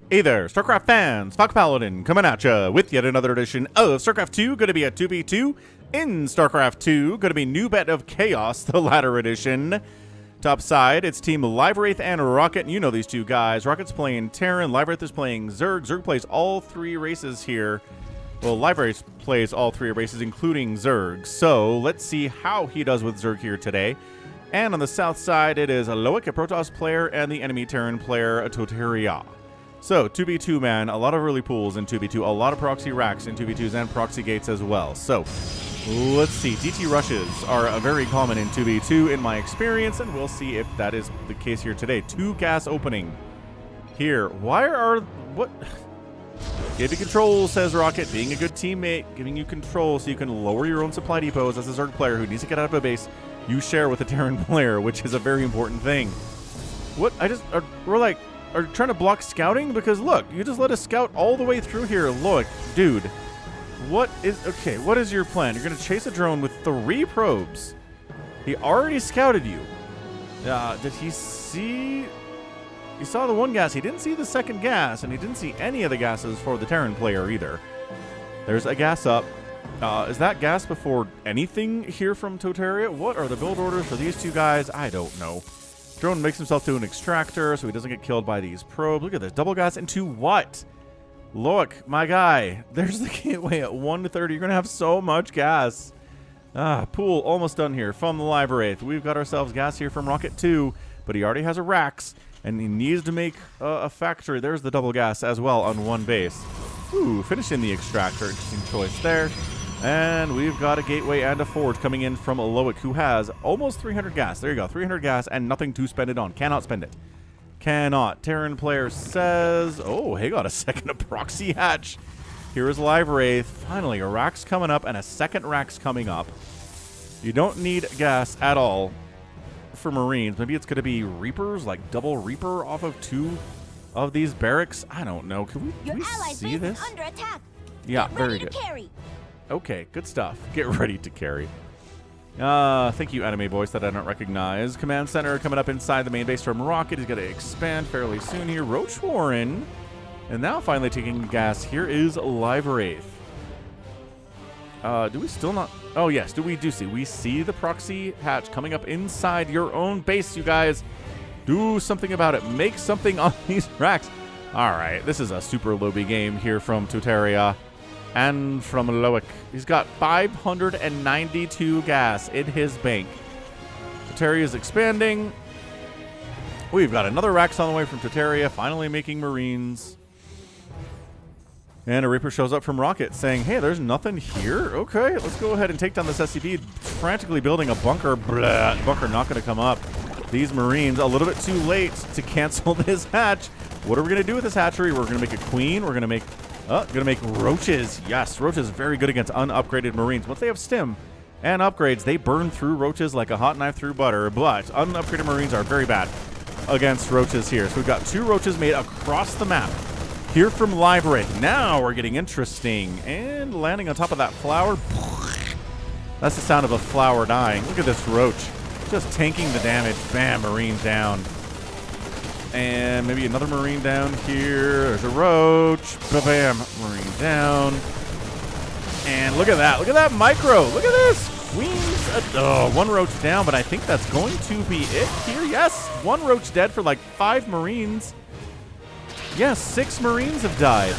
Hey there, StarCraft fans, falconpaladin coming at ya with yet another edition of StarCraft 2. Going to be a 2v2 in StarCraft 2. Going to be New Bet of Chaos, the latter edition. Top side, it's Team LiveWraith and Rocket. And you know these two guys. Rocket's playing Terran, LiveWraith is playing Zerg. Zerg plays all three races here. Well, LiveWraith plays all three races, including Zerg. So let's see how he does with Zerg here today. And on the south side, it is a Loick, a Protoss player, and the enemy Terran player, a Toteria. So, 2v2, man, a lot of early pools in 2v2, a lot of proxy racks in 2v2s and proxy gates as well. So, let's see. DT rushes are very common in 2v2 in my experience, and we'll see if that is the case here today. 2 gas opening here. Why are... what? Give you control, says Rocket, being a good teammate, giving you control so you can lower your own supply depots as a Zerg player who needs to get out of a base. You share with a Terran player, which is a very important thing. What? We're like... are trying to block scouting? Because look, you just let us scout all the way through here. Look, dude, what is your plan? You're gonna chase a drone with 3 probes. He already scouted you. Did he see? He saw the one gas. He didn't see the second gas, and he didn't see any of the gases for the Terran player either. There's a gas up. Is that gas before anything here from Toteria? What are the build orders for these two guys? I don't know. Drone makes himself to an extractor so he doesn't get killed by these probes. Look at this. Double gas into what? Look, my guy. There's the gateway at 1:30. You're going to have so much gas. Pool almost done here from the LiveWraith. We've got ourselves gas here from Rocket 2, but he already has a racks, and he needs to make a factory. There's the double gas as well on one base. Ooh, finishing the extractor. Interesting choice there. And we've got a gateway and a forge coming in from Loick, who has almost 300 gas. There you go, 300 gas and nothing to spend it on. Cannot spend it. Cannot. Terran player says, oh, hey, got a second proxy hatch. Here is LiveWraith. Finally, a rack's coming up and a second rack's coming up. You don't need gas at all for Marines. Maybe it's going to be Reapers, like double Reaper off of 2 of these barracks. I don't know. Can we see this? Under attack. Yeah, very good. Carry. Okay, good stuff. Get ready to carry. Thank you, anime voice that I don't recognize. Command center coming up inside the main base from Rocket. He's going to expand fairly soon here. Roach Warren. And now finally taking gas. Here is LiveWraith. Do we still not... oh, yes. We see the proxy hatch coming up inside your own base, you guys. Do something about it. Make something on these racks. All right. This is a super lobby game here from Toteria. And from Loick. He's got 592 gas in his bank. Toteria is expanding. We've got another racks on the way from Toteria, finally making Marines. And a Reaper shows up from Rocket saying, hey, there's nothing here? Okay, let's go ahead and take down this SCV. Frantically building a bunker. Blah, bunker not going to come up. These Marines a little bit too late to cancel this hatch. What are we going to do with this hatchery? We're going to make a queen. We're going to make... gonna make roaches. Yes, roaches very good against unupgraded Marines. Once they have stim and upgrades, they burn through roaches like a hot knife through butter, but unupgraded Marines are very bad against roaches here. So we've got 2 roaches made across the map here from LiveWraith. Now we're getting interesting. And landing on top of that flower. That's the sound of a flower dying. Look at this roach. Just tanking the damage. Bam, Marine down. And maybe another Marine down here. There's a roach. Bam, Marine down. And look at that. Look at that micro. Look at this. Queens. Oh, 1 roach down, but I think that's going to be it here. Yes, 1 roach dead for like 5 Marines. Yes, 6 Marines have died.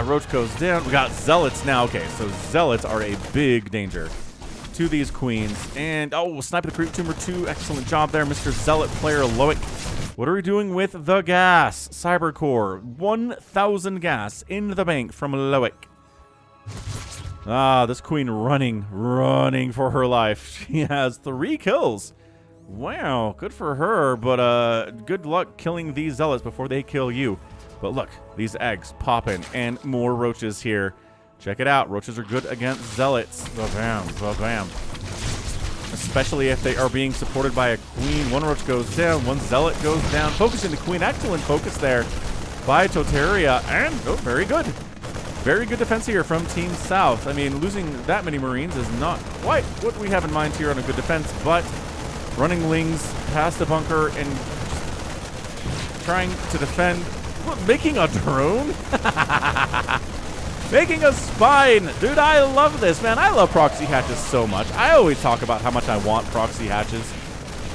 Roach goes down. We got Zealots now. Okay, so Zealots are a big danger to these queens. And sniper the creep tumor 2. Excellent job there, Mr. Zealot player Loick. What are we doing with the gas? Cybercore, 1,000 gas in the bank from Loick. This queen running for her life. She has 3 kills. Wow, good for her, but good luck killing these zealots before they kill you. But look, these eggs popping and more roaches here. Check it out. Roaches are good against zealots. Ba-bam, ba-bam. Especially if they are being supported by a queen. 1 roach goes down. 1 zealot goes down. Focusing the queen. Excellent focus there by Toteria. And, very good. Very good defense here from Team South. I mean, losing that many Marines is not quite what we have in mind here on a good defense, but running Lings past the bunker and just trying to defend. What, making a drone? Making a spine. Dude, I love this, man. I love proxy hatches so much. I always talk about how much I want proxy hatches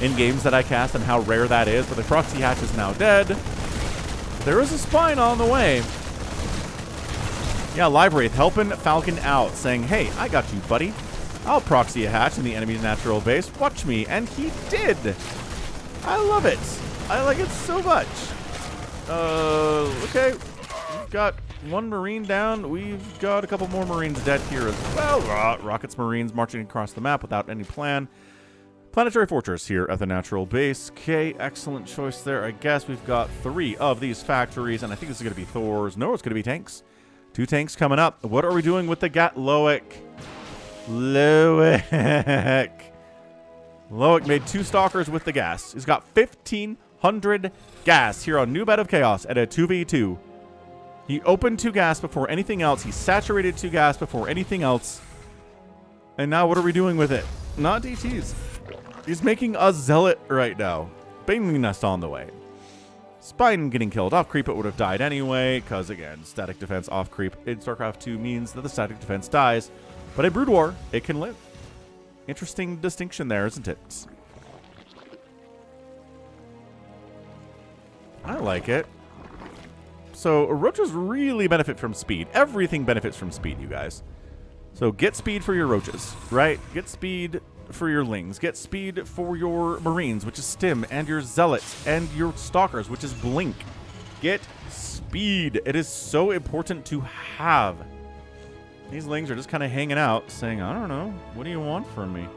in games that I cast and how rare that is, but the proxy hatch is now dead. There is a spine on the way. Yeah, LiveWraith helping Falcon out, saying, hey, I got you, buddy. I'll proxy a hatch in the enemy's natural base. Watch me. And he did. I love it. I like it so much. Okay. We've got one Marine down. We've got a couple more Marines dead here as well. Rockets, Marines marching across the map without any plan. Planetary Fortress here at the natural base. Okay, excellent choice there. I guess we've got 3 of these factories, and I think this is going to be Thor's. No, it's going to be tanks. 2 tanks coming up. What are we doing with the Loick? Loick made 2 stalkers with the gas. He's got 1,500 gas here on New Bed of Chaos at a 2v2. He opened 2 gas before anything else. He saturated 2 gas before anything else. And now what are we doing with it? Not DTs. He's making a zealot right now. Baneling Nest on the way. Spine getting killed. Off creep, it would have died anyway, because again, static defense off creep in StarCraft 2 means that the static defense dies. But in Brood War, it can live. Interesting distinction there, isn't it? I like it. So roaches really benefit from speed. Everything benefits from speed, you guys. So get speed for your roaches, right? Get speed for your lings. Get speed for your marines, which is stim, and your zealots, and your stalkers, which is blink. Get speed. It is so important to have. These lings are just kind of hanging out, saying, I don't know, what do you want from me?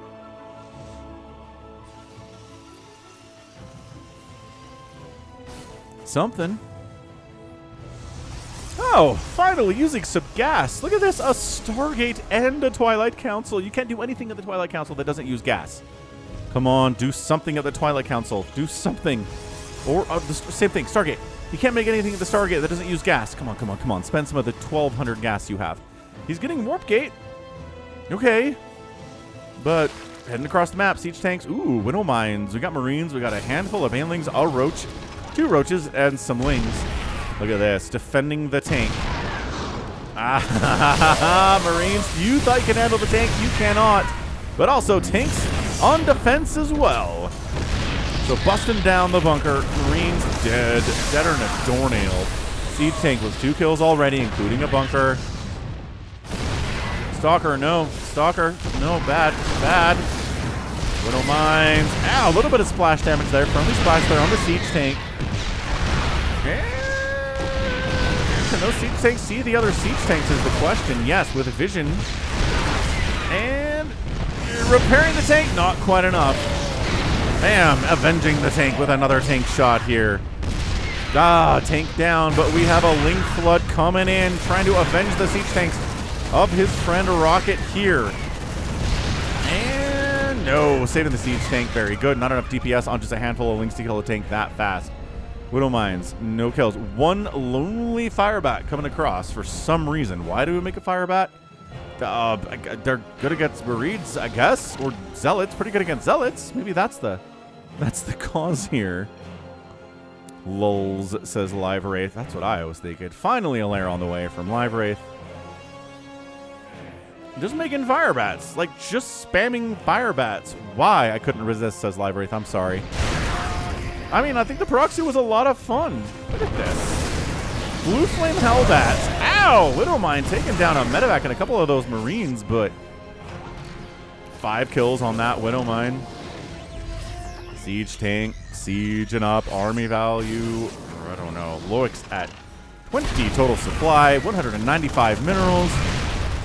Something. Oh, finally using some gas. Look at this, a Stargate and a Twilight Council. You can't do anything at the Twilight Council that doesn't use gas. Come on, do something at the Twilight Council. Do something. Or the same thing, Stargate. You can't make anything at the Stargate that doesn't use gas. Come on, come on, come on. Spend some of the 1,200 gas you have. He's getting Warp Gate. Okay. But heading across the map, siege tanks. Ooh, Widow Mines. We got Marines. We got a handful of Banelings, a Roach, 2 Roaches, and some Lings. Look at this. Defending the tank. Marines, you thought you could handle the tank. You cannot. But also tanks on defense as well. So busting down the bunker. Marines dead. Deader than a doornail. Siege tank with 2 kills already, including a bunker. Stalker, no. Stalker, no. Bad. Bad. Widow Mines. Ow, a little bit of splash damage there. Friendly splash there on the siege tank. Can those siege tanks see the other siege tanks is the question. Yes, with vision. And repairing the tank, not quite enough. Bam, avenging the tank with another tank shot here. Tank down, but we have a Link Flood coming in, trying to avenge the siege tanks of his friend Rocket here. And no, saving the siege tank, very good. Not enough DPS on just a handful of links to kill a tank that fast. Widow Mines, no kills. 1 lonely Firebat coming across for some reason. Why do we make a Firebat? They're good against Marines, I guess, or Zealots. Pretty good against Zealots. Maybe that's the cause here. Lulz, says LiveWraith. That's what I was thinking. Finally a lair on the way from LiveWraith. Just making Firebats. Like, just spamming Firebats. Why? I couldn't resist, says LiveWraith. I'm sorry. I mean, I think the proxy was a lot of fun. Look at this. Blue Flame Hellbats. Ow! Widowmine taking down a medevac and a couple of those Marines, but 5 kills on that Widowmine. Siege tank, sieging up, army value. I don't know. Loick's at 20 total supply, 195 minerals.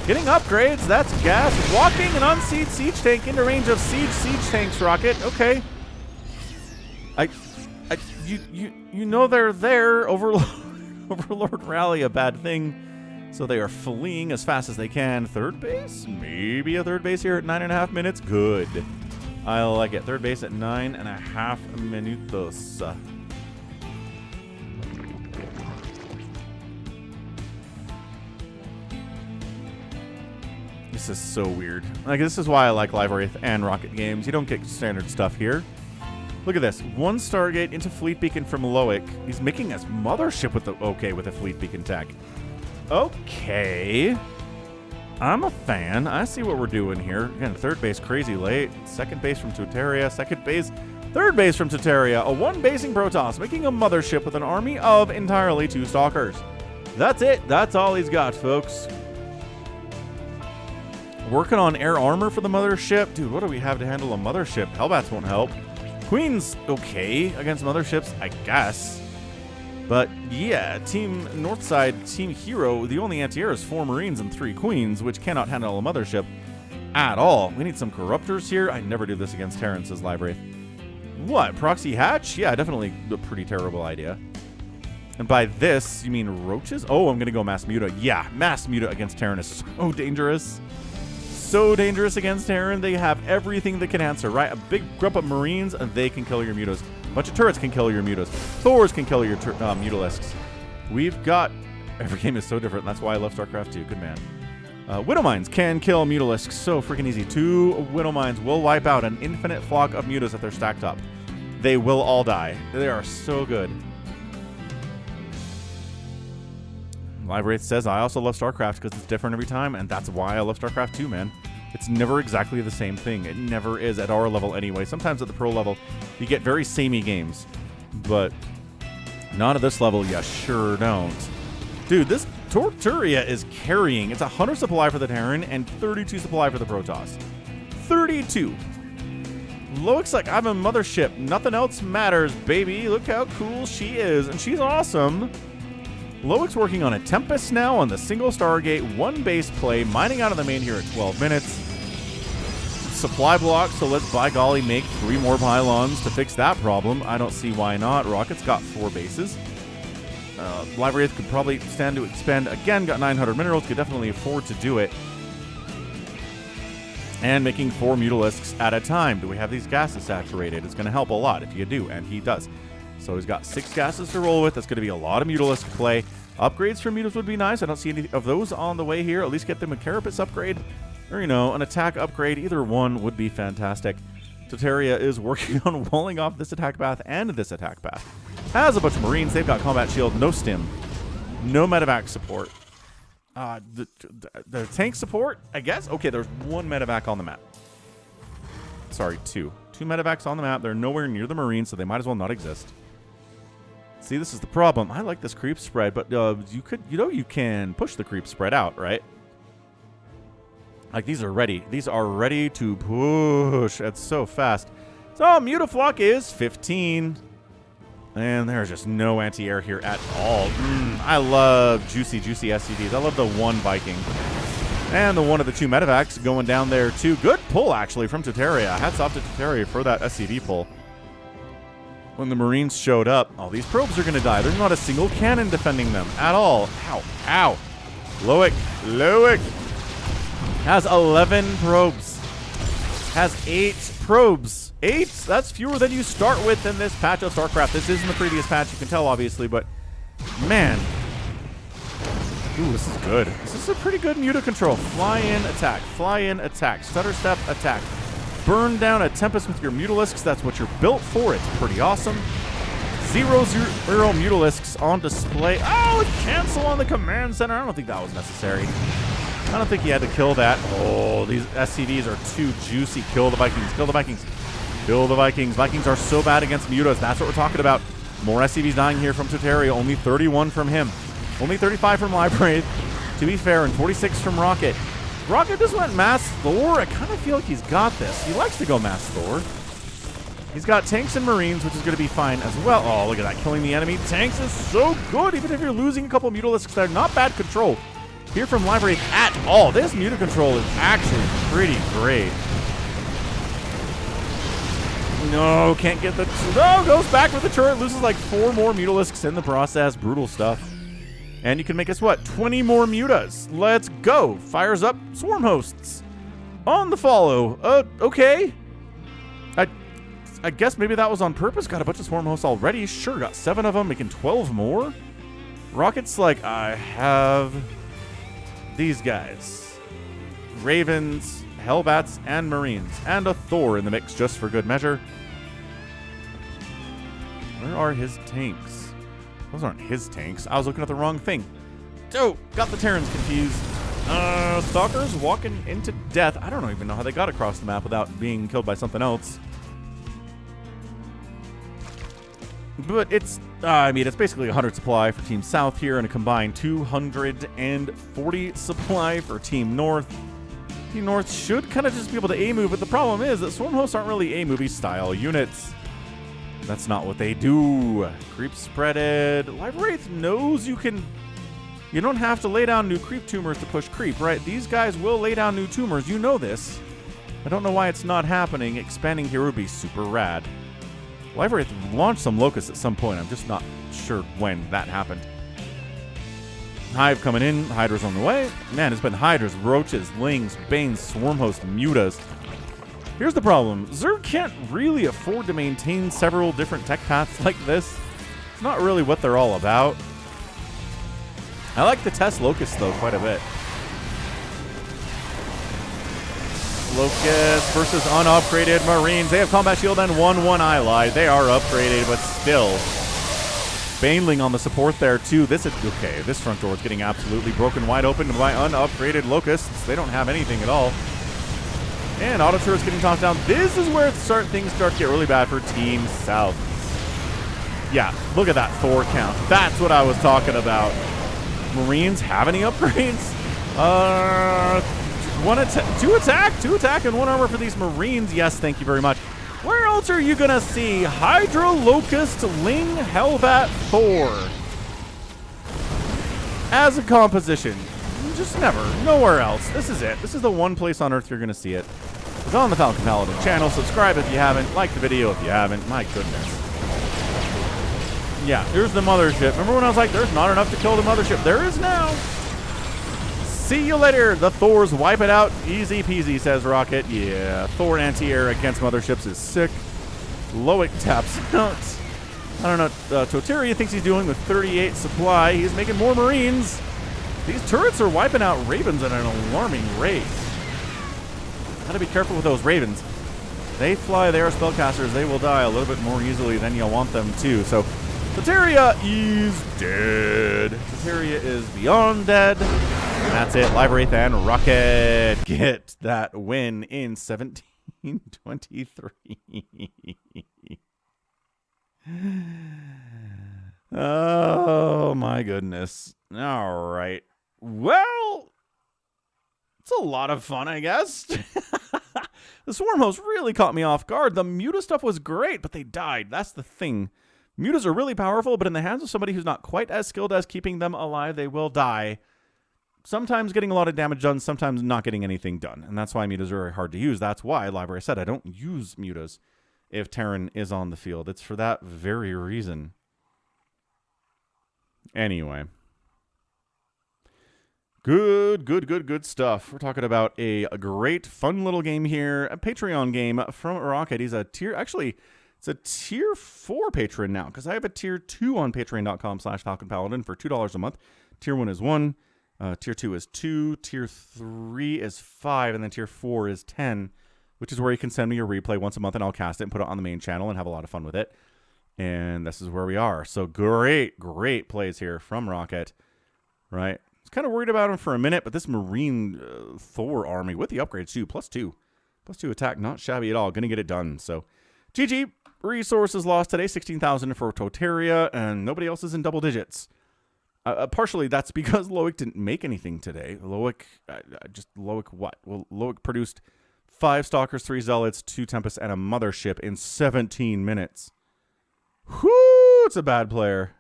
Getting upgrades. That's gas. Walking an unsieged siege tank into range of siege tanks, Rocket. Okay. You know they're there. Overlord rally, a bad thing. So they are fleeing as fast as they can. Third base? Maybe a third base here at 9.5 minutes. Good. I like it. Third base at 9.5 minutos. This is so weird. Like, this is why I like LiveWraith and Rocket games. You don't get standard stuff here. Look at this. 1 Stargate into Fleet Beacon from Loick. He's making his mothership with the... Okay, with a Fleet Beacon tech. Okay. I'm a fan. I see what we're doing here. Again, 3rd base crazy late. 2nd base from Toteria. 2nd base... 3rd base from Toteria. A 1-basing Protoss, making a mothership with an army of entirely 2 Stalkers. That's it. That's all he's got, folks. Working on air armor for the mothership. Dude, what do we have to handle a mothership? Hellbats won't help. Queen's okay against motherships, I guess. But yeah, Team Northside, Team Hero, the only anti-air is 4 Marines and 3 Queens, which cannot handle a mothership at all. We need some Corruptors here. I never do this against Terran, says LiveWraith. What, Proxy Hatch? Yeah, definitely a pretty terrible idea. And by this, you mean Roaches? Oh, I'm going to go Mass Muta. Yeah, Mass Muta against Terran is so dangerous. So dangerous against Terran. They have everything that can answer, right? A big group of Marines, and they can kill your Mutas. A bunch of turrets can kill your Mutas. Thors can kill your Mutalisks. We've got... Every game is so different. That's why I love StarCraft 2. Good man. Widow Mines can kill Mutalisks. So freaking easy. 2 Widow Mines will wipe out an infinite flock of Mutas if they're stacked up. They will all die. They are so good. LiveWraith says, I also love StarCraft because it's different every time, and that's why I love StarCraft 2, man. It's never exactly the same thing. It never is at our level anyway. Sometimes at the pro level, you get very samey games, but not at this level, you sure don't. Dude, this Toteria is carrying. It's 100 supply for the Terran and 32 supply for the Protoss. 32. Looks like I'm a mothership. Nothing else matters, baby. Look how cool she is, and she's awesome. Loick's working on a Tempest now on the single Stargate, 1 base play, mining out of the main here at 12 minutes. Supply block, so let's by golly make 3 more pylons to fix that problem. I don't see why not. Rocket's got 4 bases. LiveWraith could probably stand to expand. Again, got 900 minerals, could definitely afford to do it. And making 4 Mutalisks at a time. Do we have these gases saturated? It's going to help a lot if you do, and he does. So he's got 6 gases to roll with. That's going to be a lot of Mutalisk play. Upgrades for Mutas would be nice. I don't see any of those on the way here. At least get them a Carapace upgrade or, you know, an attack upgrade. Either one would be fantastic. Toteria is working on walling off this attack path and this attack path. Has a bunch of Marines. They've got combat shield, no stim, no medevac support. The tank support, I guess? Okay, there's 1 medevac on the map. Sorry, 2. 2 medevacs on the map. They're nowhere near the Marines, so they might as well not exist. See, this is the problem. I like this creep spread, but you can push the creep spread out, right? Like, these are ready. These are ready to push. It's so fast. So, Mutaflock is 15. And there's just no anti-air here at all. I love juicy SCVs. I love the 1 Viking. And the 1 of the 2 medevacs going down there, too. Good pull, actually, from Toteria. Hats off to Toteria for that SCV pull. When the Marines showed up, all these probes are going to die. There's not a single cannon defending them at all. Ow, ow. Loick has 11 probes. Has 8 probes. 8? That's fewer than you start with in this patch of StarCraft. This isn't the previous patch, you can tell, obviously, but man. Ooh, this is good. This is a pretty good Muta control. Fly in, attack, stutter step, attack. Burn down a Tempest with your Mutalisks. That's what you're built for. It's pretty awesome. 0/0 Mutalisks on display. Oh, cancel on the command center. I don't think that was necessary. I don't think he had to kill that. Oh, these SCVs are too juicy. Kill the Vikings. Kill the Vikings. Kill the Vikings. Vikings are so bad against Mutas. That's what we're talking about. More SCVs dying here from Toteria. Only 31 from him. Only 35 from LiveWraith, to be fair, and 46 from Rocket. Rocket just went Mass Thor. I kind of feel like he's got this. He likes to go Mass Thor. He's got tanks and Marines, which is going to be fine as well. Oh, look at that. Killing the enemy. Tanks is so good, even if you're losing a couple Mutalisks. They're not bad control here from LiveWraith at all. This Muta control is actually pretty great. No, can't get the... No, goes back with the turret. Loses like 4 more Mutalisks in the process. Brutal stuff. And you can make us, what, 20 more Mutas. Let's go. Fires up Swarm Hosts on the follow. Okay. I guess maybe that was on purpose. Got a bunch of Swarm Hosts already. Sure, got 7 of them, making 12 more. Rocket's like, I have these guys. Ravens, Hellbats, and Marines. And a Thor in the mix just for good measure. Where are his tanks? Those aren't his tanks. I was looking at the wrong thing. Oh, got the Terrans confused. Stalkers walking into death. I don't even know how they got across the map without being killed by something else. But it's, I mean, it's basically 100 supply for Team South here and a combined 240 supply for Team North. Team North should kind of just be able to A-move, but the problem is that Swarm Hosts aren't really A-movie style units. That's not what they do. Creep spreaded. LiveWraith knows you don't have to lay down new creep tumors to push creep, right? These guys will lay down new tumors. You know this. I don't know why it's not happening. Expanding here would be super rad. LiveWraith launched some locusts at some point. I'm just not sure when that happened. Hive coming in. Hydra's on the way. Man, it's been Hydras, Roaches, Lings, Banes, Swarmhost, Mutas. Here's the problem. Zerg can't really afford to maintain several different tech paths like this. It's not really what they're all about. I like to test Locusts, though, quite a bit. Locust versus unupgraded Marines. They have combat shield and 1/1 ally. They are upgraded, but still. Baneling on the support there, too. This is okay. This front door is getting absolutely broken wide open by unupgraded Locusts. They don't have anything at all. And auto turrets getting tossed down. This is where things start to get really bad for Team South. Yeah, look at that Thor count. That's what I was talking about. Marines have any upgrades? Two attack, and 1 armor for these Marines. Yes, thank you very much. Where else are you gonna see Hydra, Locust, Ling, Hellbat, Thor as a composition? Just never. Nowhere else. This is it. This is the one place on Earth you're gonna see it. It's on the Falcon Paladin channel. Subscribe if you haven't. Like the video if you haven't. My goodness. Yeah, here's the mothership. Remember when I was like, there's not enough to kill the mothership? There is now. See you later. The Thors wipe it out. Easy peasy, says Rocket. Yeah, Thor anti-air against motherships is sick. Loick taps out. I don't know. Toteria thinks he's doing with 38 supply. He's making more Marines. These turrets are wiping out Ravens at an alarming rate. Gotta be careful with those Ravens. They fly, they are spellcasters. They will die a little bit more easily than you want them to. So, Toteria is dead. Toteria is beyond dead. And that's it. LiveWraith and Rocket get that win in 1723. Oh, my goodness. All right. Well, it's a lot of fun, I guess. The Swarm Host really caught me off guard. The Muta stuff was great, but they died. That's the thing. Mutas are really powerful, but in the hands of somebody who's not quite as skilled as keeping them alive, they will die. Sometimes getting a lot of damage done, sometimes not getting anything done. And that's why Mutas are very hard to use. That's why, like I said, I don't use Mutas if Terran is on the field. It's for that very reason. Anyway. Good stuff. We're talking about a great, fun little game here. A Patreon game from Rocket. He's a tier... Actually, it's a tier 4 patron now, because I have a tier 2 on patreon.com/falconpaladin for $2 a month. Tier 1 is 1. Tier 2 is 2. Tier 3 is 5. And then tier 4 is 10, which is where you can send me your replay once a month, and I'll cast it and put it on the main channel and have a lot of fun with it. And this is where we are. So great plays here from Rocket, right? I was kind of worried about him for a minute, but this Marine Thor army with the upgrades too, +2 attack, not shabby at all. Going to get it done. So GG. Resources lost today, 16,000 for Toteria, and nobody else is in double digits. Partially that's because Loick didn't make anything today. Loick what? Well, Loick produced 5 Stalkers, 3 Zealots, 2 Tempests, and a Mothership in 17 minutes. Whoo! It's a bad player.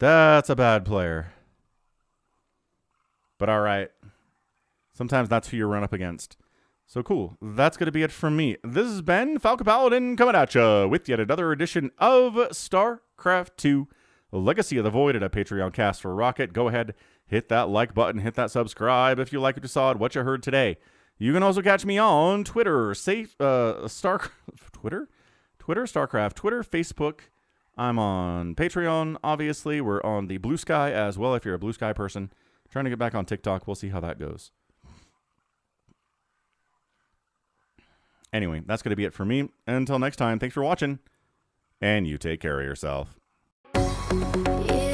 That's a bad player. But all right. Sometimes that's who you run up against. So cool. That's going to be it from me. This has been Falcon Paladin coming at you with yet another edition of StarCraft 2 Legacy of the Void at a Patreon cast for Rocket. Go ahead, hit that like button, hit that subscribe if you like what you saw and what you heard today. You can also catch me on Twitter, StarCraft, Facebook. I'm on Patreon, obviously. We're on the Blue Sky as well if you're a Blue Sky person. Trying to get back on TikTok. We'll see how that goes. Anyway, that's going to be it for me. Until next time, thanks for watching. and you take care of yourself. Yeah.